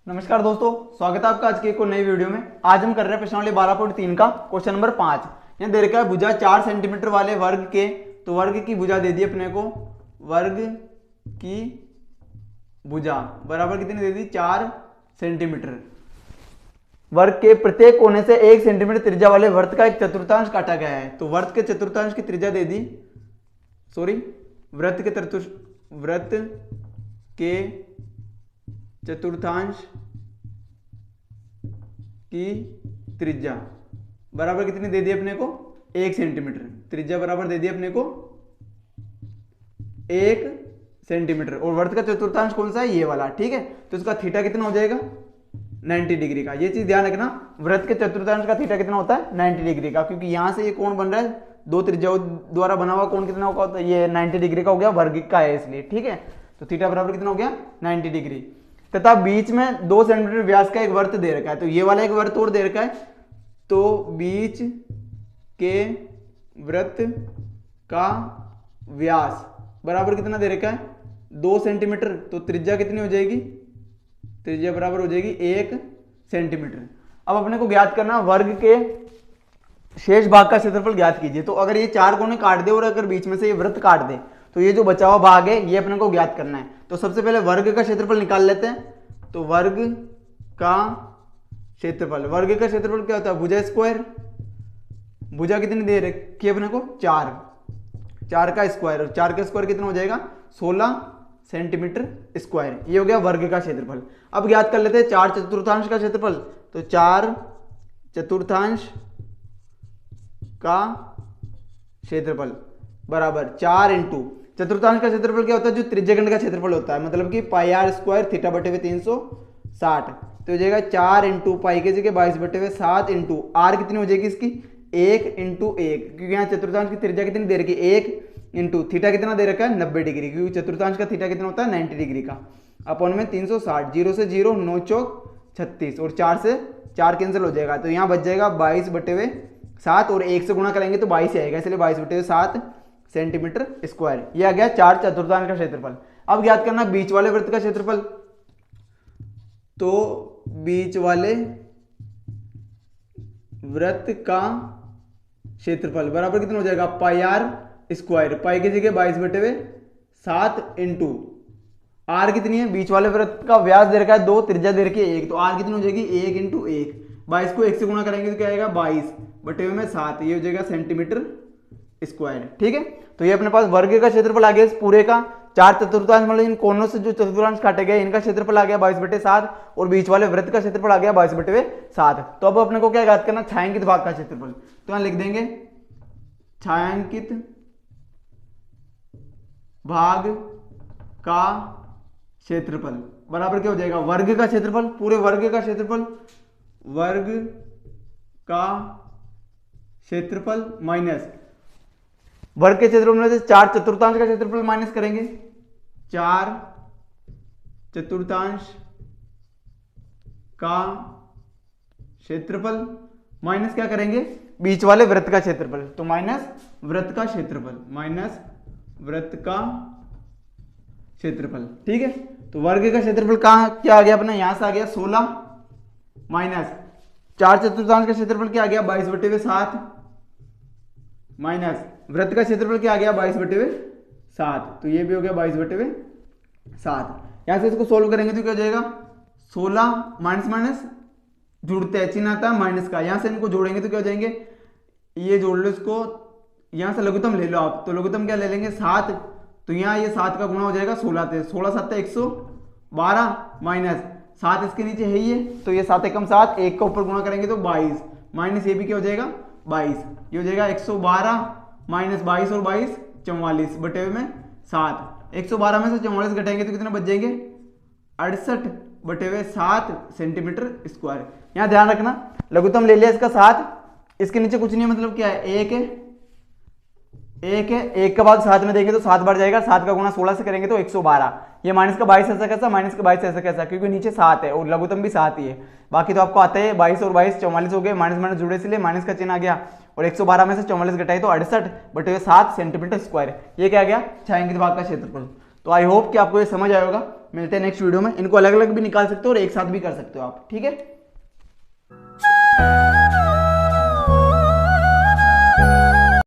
नमस्कार दोस्तों, स्वागत है आपका आज के एक और नई वीडियो में। आज हम कर रहे हैं प्रश्नावली 12.3 का क्वेश्चन नंबर 5। यहाँ दे रखा है भुजा 4 सेंटीमीटर वाले वर्ग के, तो वर्ग की भुजा दे दी अपने को। वर्ग की भुजा बराबर कितनी दे दी? 4 सेंटीमीटर। वर्ग के प्रत्येक कोने से 1 सेंटीमीटर त्रिज्या वाले वृत्त का एक चतुर्थांश काटा गया है। तो वृत्त के चतुर्थांश की त्रिज्या दे दी, वृत्त के चतुर्थांश की त्रिज्या बराबर कितनी दे दी अपने को? 1 सेंटीमीटर। त्रिज्या बराबर दे दी अपने को 1 सेंटीमीटर। और वृत्त का चतुर्थांश कौन सा है? ये वाला, ठीक है। तो इसका थीटा कितना हो जाएगा? 90 डिग्री का। ये चीज ध्यान रखना, वृत्त के चतुर्थांश का थीटा कितना होता है? 90 डिग्री का। क्योंकि यहां से ये कोण बन रहा है, दो त्रिज्याओं द्वारा बना हुआ कोण कितना होता है? ये 90 डिग्री का हो गया, वर्ग का है इसलिए, ठीक है। तो थीटा बराबर कितना हो गया? 90 डिग्री। तथा बीच में 2 सेंटीमीटर व्यास का एक वृत्त दे रखा है। तो ये वाला एक वृत्त और दे रखा है। तो बीच के वृत्त का व्यास बराबर कितना दे रखा है? 2 सेंटीमीटर। तो त्रिज्या कितनी हो जाएगी? त्रिज्या बराबर हो जाएगी 1 सेंटीमीटर। अब अपने को ज्ञात करना वर्ग के शेष भाग का क्षेत्रफल ज्ञात कीजिए। तो अगर ये 4 कोने काट दे और अगर बीच में से ये वृत्त काट दे, तो ये जो बचा हुआ भाग है ये अपने को ज्ञात करना है। तो सबसे पहले वर्ग का क्षेत्रफल निकाल लेते हैं। तो वर्ग का क्षेत्रफल क्या होता है? भुजा स्क्वायर। भुजा कितनी दे रखी है अपने को? 4 का स्क्वायर। और 4 का स्क्वायर कितना हो जाएगा? 16 सेंटीमीटर स्क्वायर। ये हो गया वर्ग का क्षेत्रफल। अब ज्ञात कर लेते हैं 4 चतुर्थांश का क्षेत्रफल। तो 4 चतुर्थांश का क्षेत्रफल बराबर 4 इंटू चतुर्थांश का क्षेत्रफल क्या होता है? जो त्रिज्यखंड का क्षेत्रफल होता है, मतलब कि पाई आर स्क्वायर थीटा बटे हुए 360। तो हो जाएगा 4 इंटू पाई के जगह 22 बटे हुए 7 इंटू आर कितनी हो जाएगी इसकी? 1 इंटू 1, क्योंकि यहाँ चतुर्थांश की त्रिज्या कितनी दे रखी है? 1 इंटू थीटा कितना दे रखा है? 90 डिग्री, क्योंकि चतुर्थांश का थीटा कितना होता है? 90 डिग्री का। अपॉन में 360, 0 से 0, 9 चौक 36 और 4 से 4 कैंसिल हो जाएगा। तो यहाँ बच जाएगा 22 बटे हुए 7 और 1 से गुणा करेंगे तो 22 आएगा, इसलिए 22 बटे हुए 7 सेंटीमीटर स्क्वायर। ये आ गया 4 चतुर्थांश का क्षेत्रफल। अब ज्ञात करना बीच वाले वृत्त का क्षेत्रफल। तो बीच वाले वृत्त का क्षेत्रफल बराबर कितना हो जाएगा? पाई आर स्क्वायर। पाई की जगह 22 बटे हुए 7 इंटू आर कितनी है? बीच वाले वृत्त का व्यास दे रखा है 2, त्रिज्या दे रखी है 1। तो आर कितनी हो जाएगी? 1 इंटू 1। 22 को 1 से गुणा करेंगे तो क्या आएगा? 22 बटे हुए में 7। ये हो जाएगा सेंटीमीटर स्क्वायर, ठीक है। तो ये अपने पास वर्ग का क्षेत्रफल आ गया इस पूरे का। 4 चतुर्थांश मतलब इन कोनों से जो चतुर्थांश काटे गए इनका क्षेत्रफल आ गया 22 बटे 7 और बीच वाले वृत्त का क्षेत्रफल आ गया 22 बटे 7। तो अब अपने को क्या ज्ञात करना? छायांकित भाग का क्षेत्रफल। तो यहां लिख देंगे छायांकित भाग का क्षेत्रफल बराबर क्या हो जाएगा? वर्ग का क्षेत्रफल, पूरे वर्ग का क्षेत्रफल, वर्ग का क्षेत्रफल माइनस वर्ग के क्षेत्रफल में से 4 चतुर्थांश का क्षेत्रफल माइनस करेंगे। 4 चतुर्थांश का क्षेत्रफल माइनस क्या करेंगे? बीच वाले वृत्त का क्षेत्रफल। तो माइनस वृत्त का क्षेत्रफल, माइनस वृत्त का क्षेत्रफल, ठीक है। तो वर्ग का क्षेत्रफल कहां क्या आ गया अपना? यहां से आ गया 16 माइनस 4 चतुर्थांश का क्षेत्रफल क्या आ गया? 22 बटे हुए 7 माइनस वृत्त का क्षेत्रफल क्या आ गया? 22 बटे हुए 7। तो ये भी हो गया 22 बटे हुए 7। यहां से इसको सोल्व करेंगे तो क्या हो जाएगा? 16 माइनस माइनस जुड़ते हैं, चिन्ह आता है माइनस का। यहां से इनको जोड़ेंगे तो क्या हो जाएंगे? ये जोड़ लो इसको, यहां से लघुत्तम ले लो आप। तो लघुत्तम क्या ले लेंगे? 7। तो यहाँ ये 7 का गुणा हो जाएगा 16 से। 16 7 112 माइनस 7 इसके नीचे है ये, तो ये 7 एकम 7, 1 का ऊपर गुणा करेंगे तो 22 माइनस ये भी क्या हो जाएगा? 22। ये हो जाएगा 112 माइनस 22 और 22 44 बटे हुए में 7। 112 में से 44 घटाएंगे तो कितने बच जाएंगे? 68 बटे हुए 7 सेंटीमीटर स्क्वायर। यहाँ ध्यान रखना लघुत्तम ले लिया इसका 7, इसके नीचे कुछ नहीं है, मतलब क्या है? 1 है, 1 है, 1 के बाद 7 में देंगे तो 7 बढ़ जाएगा। 7 का गुणा 16 से करेंगे तो 112। ये माइनस का 22 ऐसा कैसा? माइनस का 22 ऐसा कैसा? क्योंकि नीचे 7 है और लघुत्तम भी 7 ही है। बाकी तो आपको आता है 22 और 22 44 हो गए, माइनस माइनस जुड़े इसलिए माइनस का चिन्ह आ गया। और 112 में से 44 घटाए तो 68 बटे 7 सेंटीमीटर स्क्वायर। ये क्या आ गया? छायांकित भाग का क्षेत्रफल। तो आई होप कि आपको ये समझ आएगा। मिलते हैं नेक्स्ट वीडियो में। इनको अलग अलग भी निकाल सकते हो और एक साथ भी कर सकते हो आप, ठीक है।